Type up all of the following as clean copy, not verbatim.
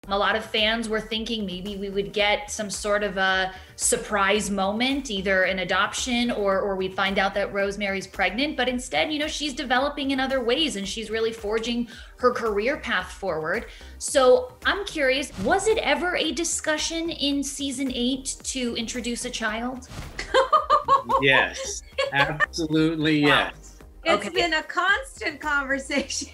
A lot of fans were thinking maybe we would get some sort of a surprise moment, either an adoption or we'd find out that Rosemary's pregnant. But instead, you know, she's developing in other ways and she's really forging her career path forward. So I'm curious, was it ever a discussion in season 8 to introduce a child? Yes, absolutely yes. It's been a constant conversation.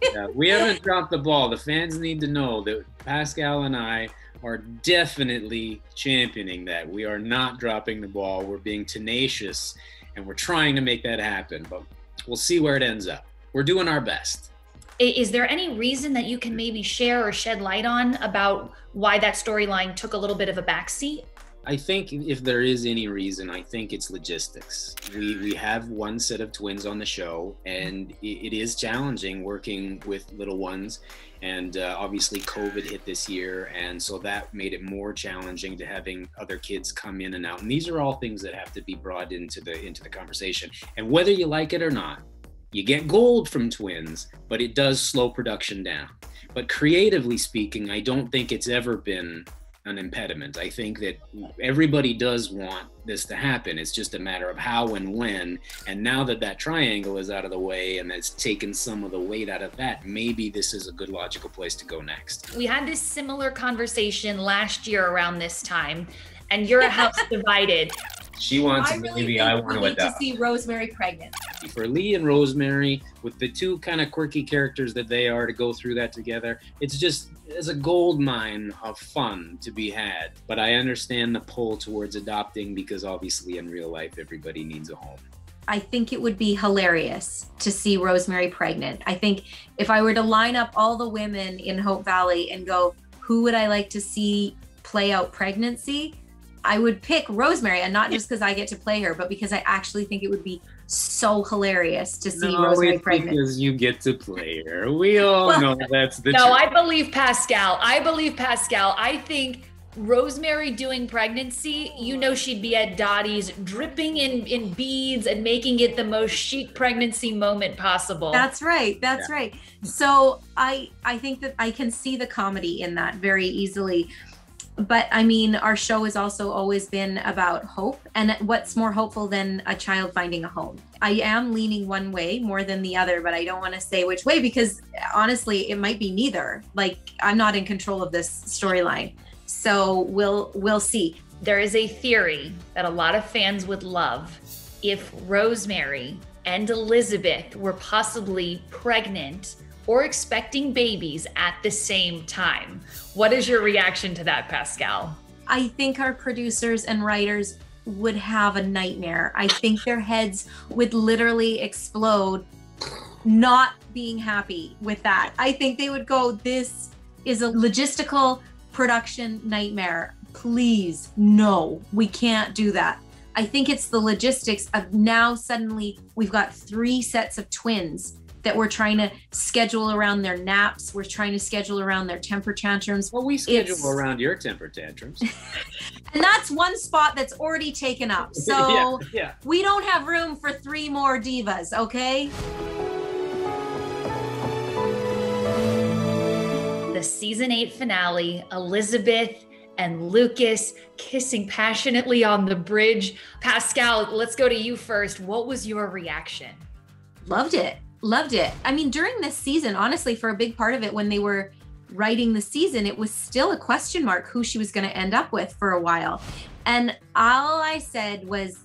Yeah, we haven't dropped the ball. The fans need to know that Pascale and I are definitely championing that. We are not dropping the ball. We're being tenacious and we're trying to make that happen, but we'll see where it ends up. We're doing our best. Is there any reason that you can maybe share or shed light on about why that storyline took a little bit of a backseat? I think if there is any reason, I think it's logistics. We have one set of twins on the show, and it is challenging working with little ones. And obviously COVID hit this year, and so that made it more challenging to having other kids come in and out. And these are all things that have to be brought into the conversation. And whether you like it or not, you get gold from twins, but it does slow production down. But creatively speaking, I don't think it's ever been an impediment. I think that everybody does want this to happen. It's just a matter of how and when. And now that that triangle is out of the way and that's taken some of the weight out of that, maybe this is a good logical place to go next. We had this similar conversation last year around this time, and you're a house divided. She wants a baby, I want to adopt. To see Rosemary pregnant. For Lee and Rosemary, with the two kind of quirky characters that they are, to go through that together, it's a gold mine of fun to be had. But I understand the pull towards adopting because obviously in real life, everybody needs a home. I think it would be hilarious to see Rosemary pregnant. I think if I were to line up all the women in Hope Valley and go, who would I like to see play out pregnancy? I would pick Rosemary, and not just because I get to play her, but because I actually think it would be so hilarious to see Rosemary pregnant. Because you get to play her. We all know that's the truth. I believe Pascale. I think Rosemary doing pregnancy, you know, she'd be at Dottie's dripping in beads and making it the most chic pregnancy moment possible. That's right. That's right. So I think that I can see the comedy in that very easily. But I mean, our show has also always been about hope, and what's more hopeful than a child finding a home? I am leaning one way more than the other, but I don't want to say which way because honestly, it might be neither. Like, I'm not in control of this storyline. So we'll see. There is a theory that a lot of fans would love if Rosemary and Elizabeth were possibly pregnant or expecting babies at the same time. What is your reaction to that, Pascale? I think our producers and writers would have a nightmare. I think their heads would literally explode, not being happy with that. I think they would go, this is a logistical production nightmare. Please, no, we can't do that. I think it's the logistics of now suddenly we've got 3 sets of twins that we're trying to schedule around their naps. We're trying to schedule around their temper tantrums. Well, we schedule around your temper tantrums. And that's one spot that's already taken up. So we don't have room for 3 more divas, okay? The season 8 finale, Elizabeth and Lucas kissing passionately on the bridge. Pascale, let's go to you first. What was your reaction? Loved it. Loved it. I mean, during this season, honestly, for a big part of it, when they were writing the season, it was still a question mark who she was going to end up with for a while. And all I said was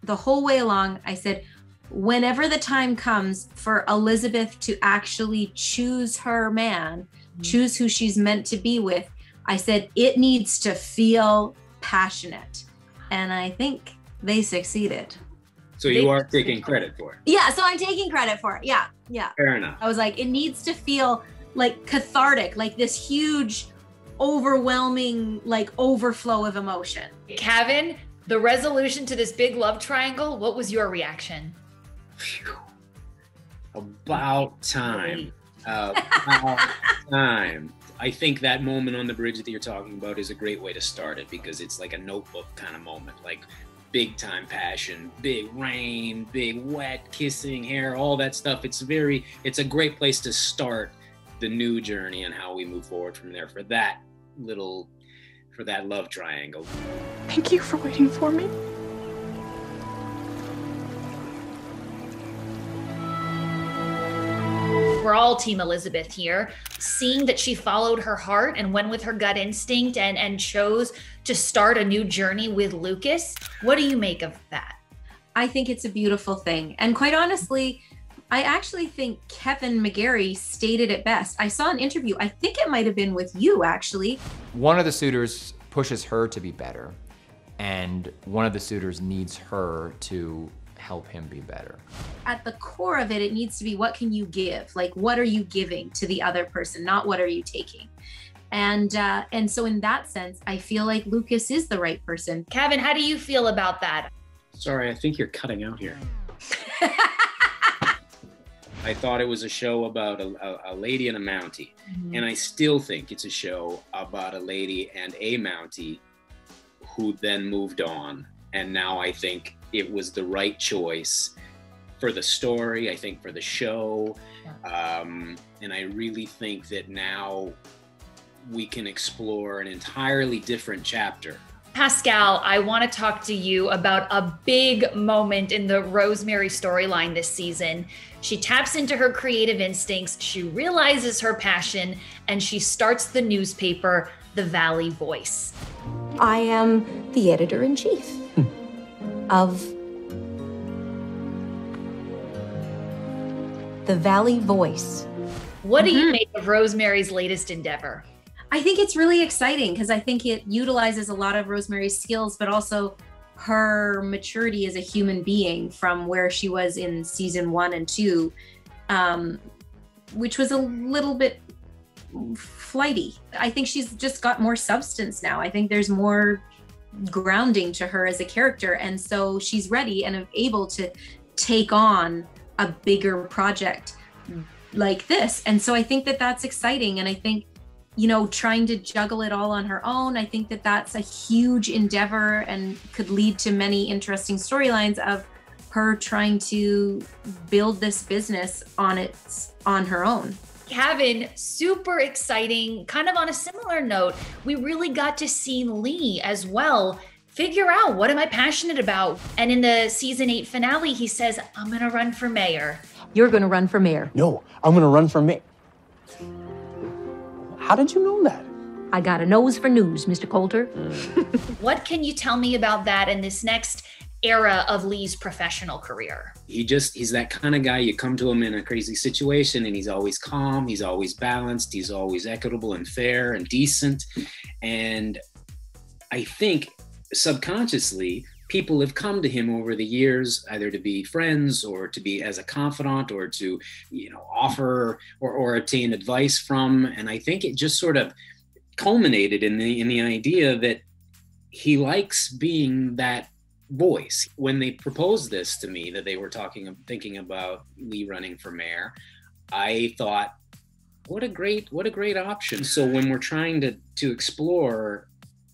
the whole way along, I said, whenever the time comes for Elizabeth to actually choose her man, choose who she's meant to be with, I said, it needs to feel passionate. And I think they succeeded. So you are taking credit for it. Yeah, so I'm taking credit for it. Yeah. Fair enough. I was like, it needs to feel like cathartic, like this huge, overwhelming, like overflow of emotion. Kavan, the resolution to this big love triangle, what was your reaction? Phew. About time. About time. I think that moment on the bridge that you're talking about is a great way to start it because it's like a Notebook kind of moment. Like, big time passion, big rain, big wet kissing, hair, all that stuff. It's a great place to start the new journey and how we move forward from there for that love triangle. Thank you for waiting for me. We're all Team Elizabeth here, seeing that she followed her heart and went with her gut instinct and chose to start a new journey with Lucas. What do you make of that? I think it's a beautiful thing. And quite honestly, I actually think Kevin McGarry stated it best. I saw an interview, I think it might have been with you actually. One of the suitors pushes her to be better, and one of the suitors needs her to help him be better. At the core of it, it needs to be, what can you give? Like, what are you giving to the other person, not what are you taking? And so in that sense, I feel like Lucas is the right person. Kevin, how do you feel about that? Sorry, I think you're cutting out here. I thought it was a show about a lady and a Mountie. Mm-hmm. And I still think it's a show about a lady and a Mountie who then moved on. And now I think it was the right choice for the story, I think for the show. And I really think that now we can explore an entirely different chapter. Pascale, I want to talk to you about a big moment in the Rosemary storyline this season. She taps into her creative instincts, she realizes her passion, and she starts the newspaper, The Valley Voice. I am the editor-in-chief of The Valley Voice. What do you make of Rosemary's latest endeavor? I think it's really exciting because I think it utilizes a lot of Rosemary's skills, but also her maturity as a human being from where she was in season 1 and 2, which was a little bit flighty. I think she's just got more substance now. I think there's more grounding to her as a character. And so she's ready and able to take on a bigger project like this. And so I think that that's exciting. And I think, you know, trying to juggle it all on her own, I think that that's a huge endeavor and could lead to many interesting storylines of her trying to build this business on her own. Kevin, super exciting. Kind of on a similar note, we really got to see Lee as well figure out, what am I passionate about? And in the season 8 finale, he says, I'm going to run for mayor. You're going to run for mayor. No, I'm going to run for mayor. How did you know that? I got a nose for news, Mr. Coulter. What can you tell me about that in this next era of Lee's professional career? He's that kind of guy, you come to him in a crazy situation and he's always calm, he's always balanced, he's always equitable and fair and decent. And I think subconsciously, people have come to him over the years, either to be friends or to be as a confidant or to, you know, offer or obtain advice from. And I think it just sort of culminated in the idea that he likes being that voice. When they proposed this to me, that they were thinking about Lee running for mayor, I thought, what a great option. So when we're trying to explore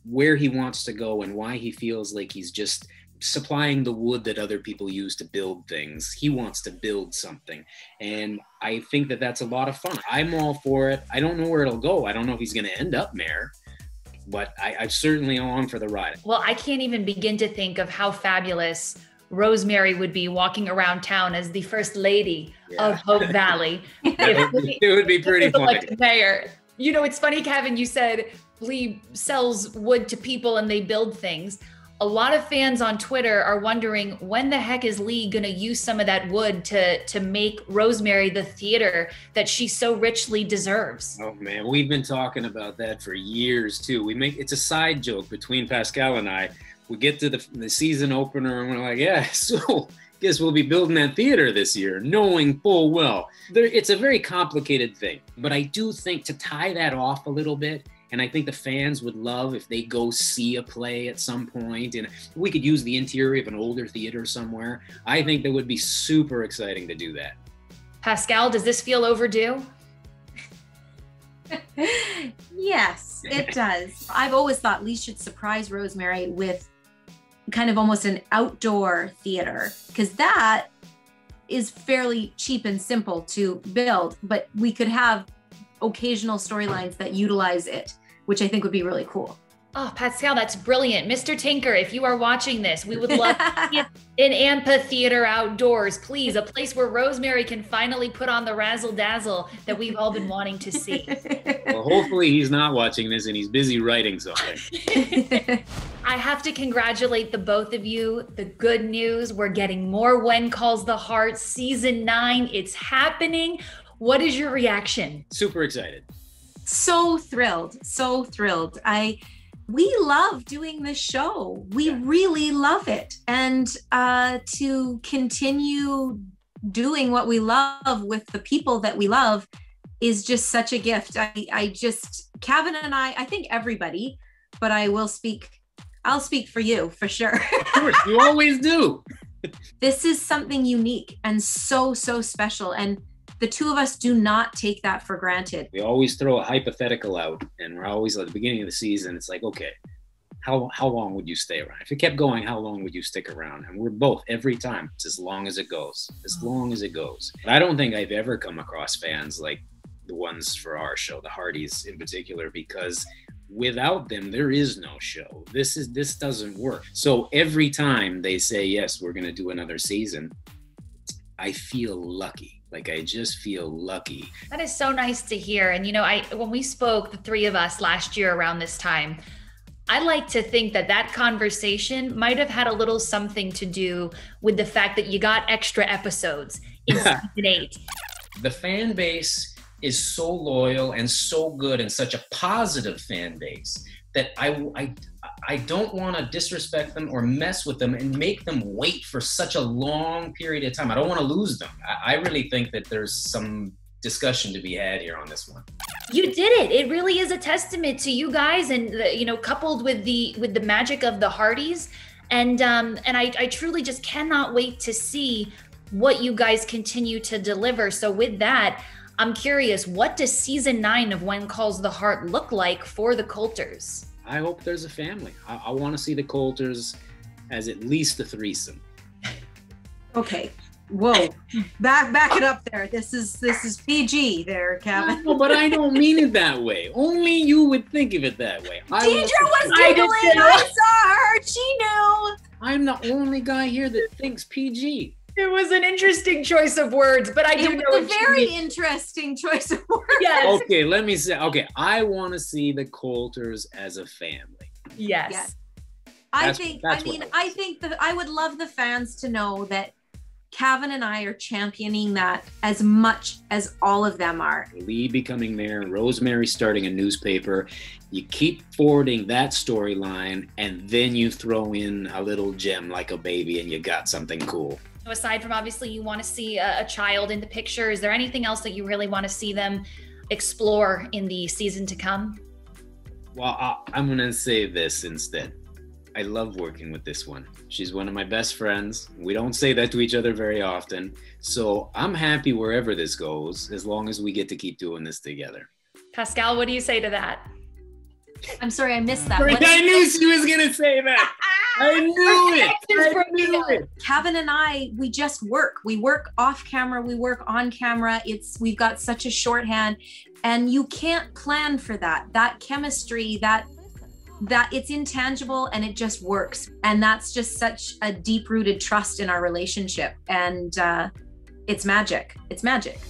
where he wants to go and why he feels like he's just supplying the wood that other people use to build things, he wants to build something. And I think that that's a lot of fun. I'm all for it. I don't know where it'll go. I don't know if he's going to end up mayor, but I'm certainly along for the ride. Well, I can't even begin to think of how fabulous Rosemary would be walking around town as the first lady of Hope Valley. It would be pretty funny. Mayor. You know, it's funny, Kevin, you said Lee sells wood to people and they build things. A lot of fans on Twitter are wondering, when the heck is Lee going to use some of that wood to make Rosemary the theater that she so richly deserves? Oh man, we've been talking about that for years too. It's a side joke between Pascale and I. We get to the season opener and we're like, yeah, so guess we'll be building that theater this year, knowing full well. It's a very complicated thing, but I do think to tie that off a little bit, and I think the fans would love if they go see a play at some point, and we could use the interior of an older theater somewhere. I think that would be super exciting to do that. Pascale, does this feel overdue? Yes, it does. I've always thought Lee should surprise Rosemary with kind of almost an outdoor theater, because that is fairly cheap and simple to build, but we could have occasional storylines that utilize it, which I think would be really cool. Oh, Pascale, that's brilliant. Mr. Tinker, if you are watching this, we would love to see it in amphitheater outdoors, please. A place where Rosemary can finally put on the razzle dazzle that we've all been wanting to see. Well, hopefully he's not watching this and he's busy writing something. I have to congratulate the both of you. The good news, we're getting more When Calls the Heart season 9. It's happening. What is your reaction? Super excited. So thrilled, so thrilled. We love doing this show. We really love it. And to continue doing what we love with the people that we love is just such a gift. Kavan and I think everybody, but I'll speak for you for sure. Of course, you always do. This is something unique and so special. And the two of us do not take that for granted. We always throw a hypothetical out, and we're always at the beginning of the season. It's like, okay, how long would you stay around? If it kept going, how long would you stick around? And we're both, every time, it's as long as it goes, as long as it goes. But I don't think I've ever come across fans like the ones for our show, the Hardys in particular, because without them, there is no show. This doesn't work. So every time they say, yes, we're going to do another season, I feel lucky. Like, I just feel lucky. That is so nice to hear. And, when we spoke, the three of us last year around this time, I like to think that conversation might have had a little something to do with the fact that you got extra episodes in season 8. The fan base is so loyal and so good and such a positive fan base that I don't want to disrespect them or mess with them and make them wait for such a long period of time. I don't want to lose them. I really think that there's some discussion to be had here on this one. You did it. It really is a testament to you guys, and coupled with the magic of the Hardys, and I truly just cannot wait to see what you guys continue to deliver. So with that, I'm curious, what does season 9 of When Calls the Heart look like for the Coulters? I hope there's a family. I want to see the Coulters as at least a threesome. Okay. Whoa. Back it up there. This is PG there, Kavan. No, but I don't mean it that way. Only you would think of it that way. Deidre was giggling. I saw her. She knew. I'm the only guy here that thinks PG. It was an interesting choice of words, but I do know it's a very interesting choice of words. Yes. Okay, let me say. Okay, I want to see the Coulters as a family. Yes. I think that I would love the fans to know that Kavan and I are championing that as much as all of them are. Lee becoming mayor, Rosemary starting a newspaper. You keep forwarding that storyline, and then you throw in a little gem like a baby, and you got something cool. Aside from, obviously, you want to see a child in the picture, is there anything else that you really want to see them explore in the season to come? Well, I'm going to say this instead. I love working with this one. She's one of my best friends. We don't say that to each other very often. So I'm happy wherever this goes, as long as we get to keep doing this together. Pascale, what do you say to that? I'm sorry, I missed that. I knew she was going to say that. I knew it. Kavan and I, we just work. We work off camera. We work on camera. We've got such a shorthand, and you can't plan for that. That chemistry, that it's intangible, and it just works. And that's just such a deep-rooted trust in our relationship. And it's magic. It's magic.